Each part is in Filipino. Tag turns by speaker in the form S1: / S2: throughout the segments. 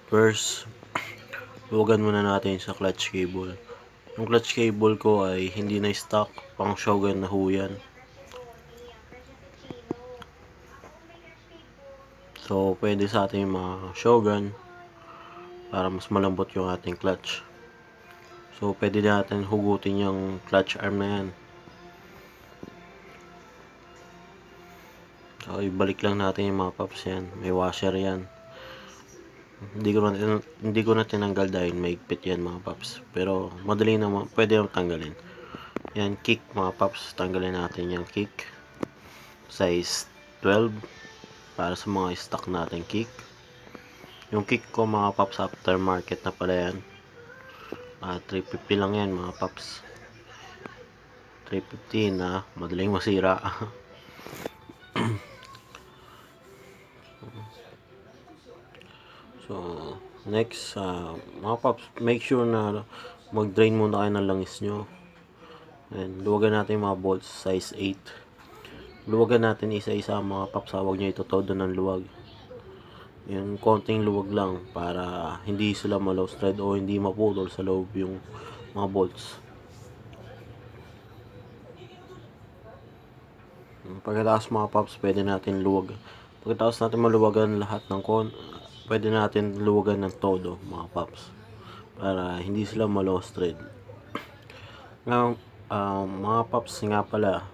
S1: First, luwagan muna natin sa clutch cable. Yung clutch cable ko ay hindi na stock, pang Shogun na ho yan. So, pwede sa ating mga Shogun para mas malambot yung ating clutch. So, pwede natin hugutin yung clutch arm na yan. So, ibalik lang natin yung mga paps yan. May washer yan. Hindi ko na tinanggal dahil maigpit yan mga paps. Pero madali naman, pwede naman tanggalin. Yan, kick mga paps. Tanggalin natin yung kick. Size 12 para sa mga stock natin kick. Yung kick ko mga paps, aftermarket na pala yan. 350 lang yan mga paps. 350 na madaling masira. So, next, mga paps, make sure na mag-drain muna kayo ng langis nyo. And luwagan natin yung mga bolts size 8. Luwagan natin isa-isa mga paps, huwag nyo itotodo ng luwag. Yung konting luwag lang para hindi sila ma-loose thread o hindi maputol sa loob yung mga bolts. Pagkatapos mga paps, pwede natin luwag. Pagkatapos natin maluwagan lahat ng pwede natin luwagan ng todo mga paps para hindi sila ma-loose thread. Ngayon, mga paps nga pala,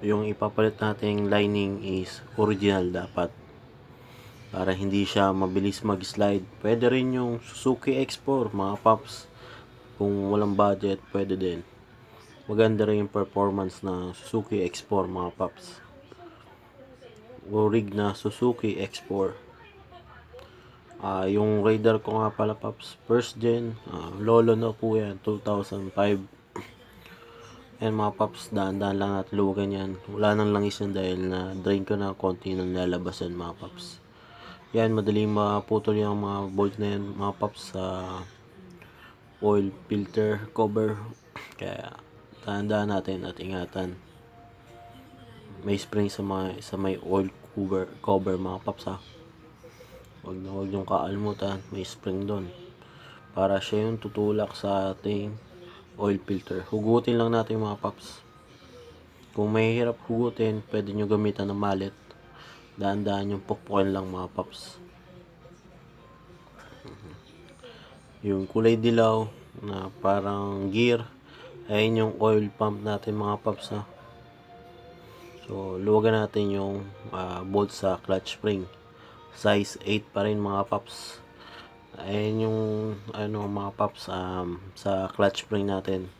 S1: yung ipapalit nating lining is original dapat para hindi siya mabilis mag-slide. Pwede rin yung Suzuki X4 mga paps, kung walang budget pwede din. Maganda rin yung performance na Suzuki X4 mga paps, o rig na Suzuki X4. Yung radar ko nga pala paps, first gen, lolo na po yan, 2005. And mga paps, daan-daan lang natin luwagan yan. Wala nang langis yan dahil na drain ko na konti ng lalabasan mga paps. Yan, madaling maputol yung mga bolt na yan mga paps sa oil filter cover. Kaya daan-daan natin at ingatan. May spring sa may oil cover mga paps ha. Huwag yung kaalmutan, may spring doon para siya yung tutulak sa ating oil filter. Hugutin lang natin mga paps. Kung may hirap hugutin, pwede nyo gamitan ng mallet. Daan-daan yung pukpukin lang mga paps. Yung kulay dilaw na parang gear, ayun yung oil pump natin mga paps ha. So luwagan natin yung bolt sa clutch spring, size 8 pa rin mga paps. Ayun yung mga paps, sa clutch spring natin.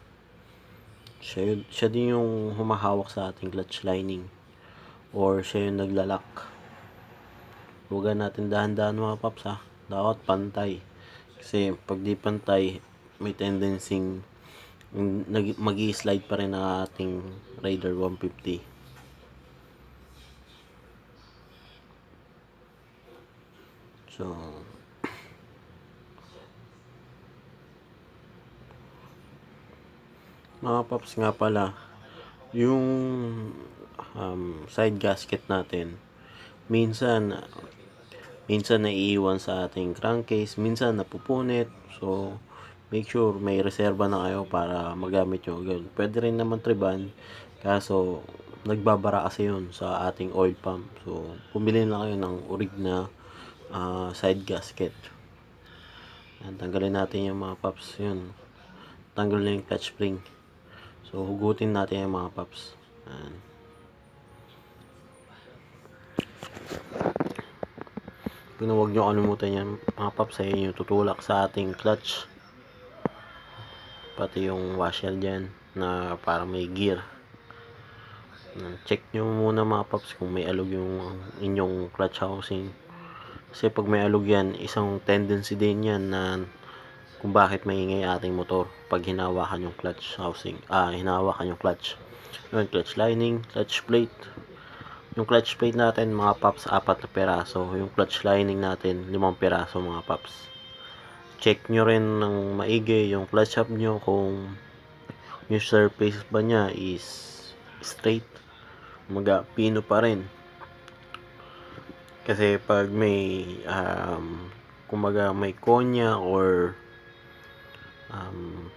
S1: Siya din yung humahawak sa ating clutch lining or siya yung naglalak. Luwagan natin dahan-dahan mga paps ha. Dapat pantay. Kasi pag di pantay, may tendency mag-i-slide pa rin ang ating Raider 150. So, mga paps nga pala, yung side gasket natin, minsan naiiwan sa ating crankcase, minsan napupunit. So, make sure may reserba na kayo para magamit nyo. Pwede rin naman triban, kaso nagbabara kasi yun sa ating oil pump. So, pumili na kayo ng orig na side gasket. Yan, tanggalin natin yung mga paps yun. Tanggalin yung clutch spring. So, hugutin natin yung mga paps. Yan. Huwag nyo kalimutan yan mga paps, sa inyo tutulak sa ating clutch. Pati yung washer dyan na para may gear. Check nyo muna mga paps kung may alog yung inyong clutch housing. Kasi pag may alog yan, isang tendency din yan na kung bakit maingay ating motor pag hinawakan yung clutch housing, hinawakan yung clutch. Yung clutch lining, clutch plate. Yung clutch plate natin mga paps, 4 na peraso. Yung clutch lining natin, 5 peraso mga paps. Check nyo rin ng maigi yung clutch hub nyo kung yung surface ba nya is straight, pino pa rin. Kasi pag may kumbaga may konya or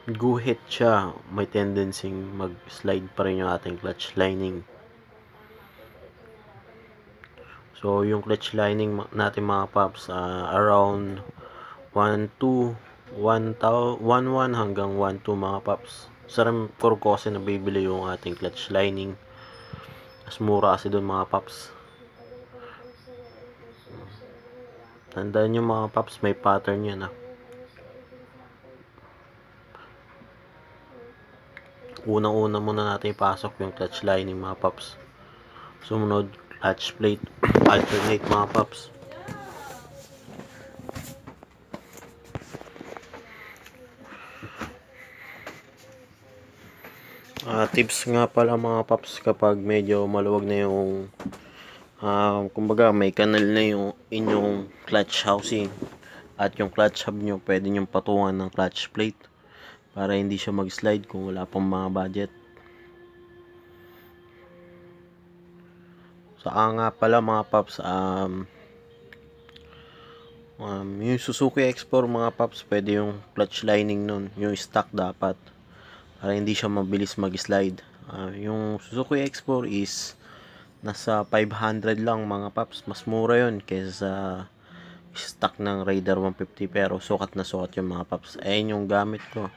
S1: guhit siya, may tendency mag-slide pa rin yung ating clutch lining. So yung clutch lining natin mga paps, around 1.2, 1.1 hanggang 1.2 mga paps. Sarang ko kasi nabibili yung ating clutch lining. Mas mura kasi doon mga paps. Tandaan nyo mga paps, may pattern yan Unang-una muna natin ipasok yung clutch lining mga paps. Sumunod, clutch plate, alternate mga paps. Tips nga pala mga paps, kapag medyo maluwag na yung kumbaga may kanal na yung inyong clutch housing at yung clutch hub nyo, pwede nyo patungan ng clutch plate para hindi siya mag-slide kung wala pang mga budget. So nga pala mga paps, yung Suzuki X4 mga paps, pwede yung clutch lining nun, yung stock dapat, para hindi siya mabilis mag-slide. Yung Suzuki X4 is nasa 500 lang mga paps, mas mura yun kaysa sa stock ng Raider 150, pero sukat na sukat yung mga paps. Ayun yung gamit ko.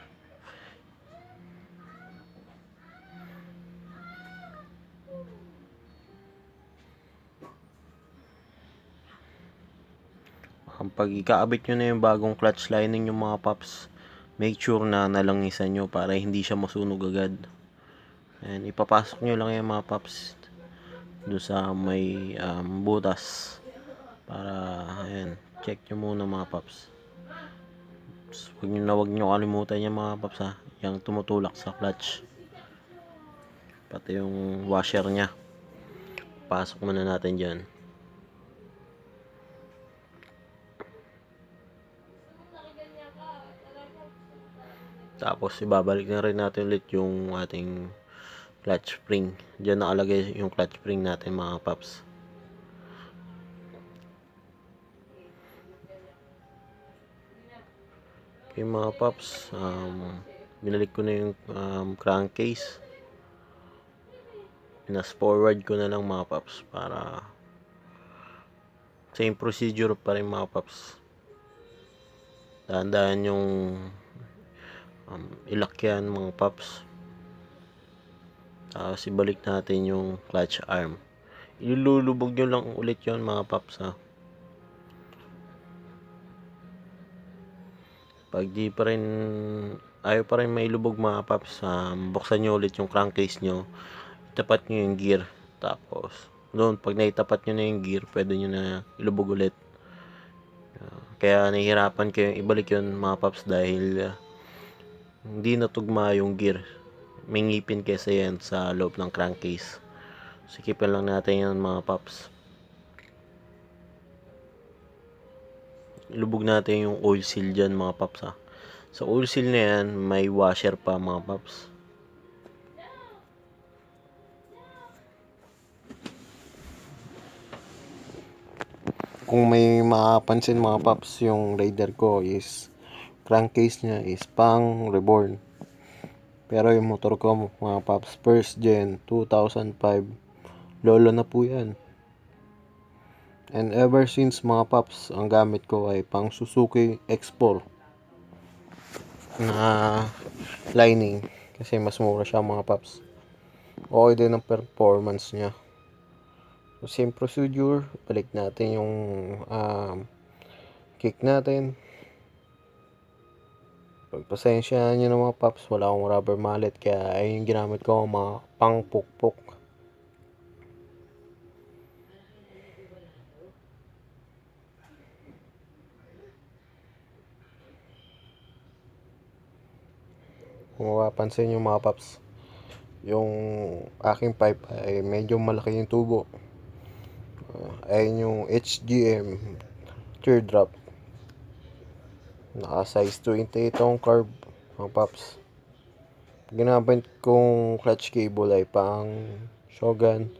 S1: Pag ikaabit nyo na yung bagong clutch lining yung mga paps, make sure na nalangisan nyo para hindi siya masunog agad. And ipapasok nyo lang yung mga paps doon sa may butas para ayan, check nyo muna mga paps. So, wag nyo kalimutan yung mga paps yung tumutulak sa clutch, pati yung washer nya, pasok muna natin dyan. Tapos ibabalik na rin natin ulit yung ating clutch spring. Diyan nakalagay yung clutch spring natin mga paps. Okay mga paps, binalik ko na yung crankcase. Pinas forward ko na lang mga paps para same procedure pa rin mga paps. Dahan-dahan yung ilak yan mga paps. Tapos ibalik natin yung clutch arm. Ilulubog nyo lang ulit yon mga paps Pag di pa rin ayaw pa rin mailubog mga paps, buksan nyo ulit yung crankcase nyo, itapat nyo yung gear, tapos doon pag naitapat nyo na yung gear, pwede nyo na ilubog ulit. Kaya nahihirapan kayo ibalik yun mga paps dahil hindi natugma yung gear, may ngipin kasi yan sa loob ng crankcase. Sikipin lang natin yan mga paps. Ilubog natin yung oil seal dyan mga paps Sa oil seal na yan, may washer pa mga paps. Kung may mapapansin mga paps, yung Raider ko is crankcase niya is pang reborn. Pero yung motor ko mga paps, first gen 2005, lolo na po yan. And ever since mga paps, ang gamit ko ay pang Suzuki X4 na lining kasi mas mura siya mga paps. Okay din ang performance niya. So, same procedure, balik natin yung kick natin. Pagpasensyahan nyo ng mga paps, wala akong rubber mallet, kaya ayun yung ginamit ko, mga pang pukpok. Kung mapapansin nyo mga paps, yung aking pipe ay medyo malaki yung tubo. Ayun yung HGM teardrop, naka size 20 itong carb mga paps. Ginamit kong clutch cable ay pang Shogun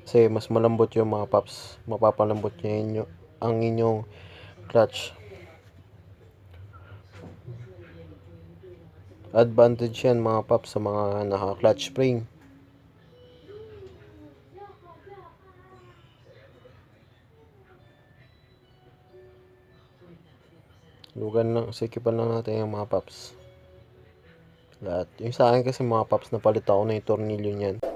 S1: kasi mas malambot yung mga paps, mapapalambot niya ang inyong clutch. Advantage yan mga paps sa mga naka-clutch spring. Lugan lang, sikipan lang natin yung mga paps. Lahat. Yung sa akin kasi mga paps, napalit ako na yung tornilyo niyan.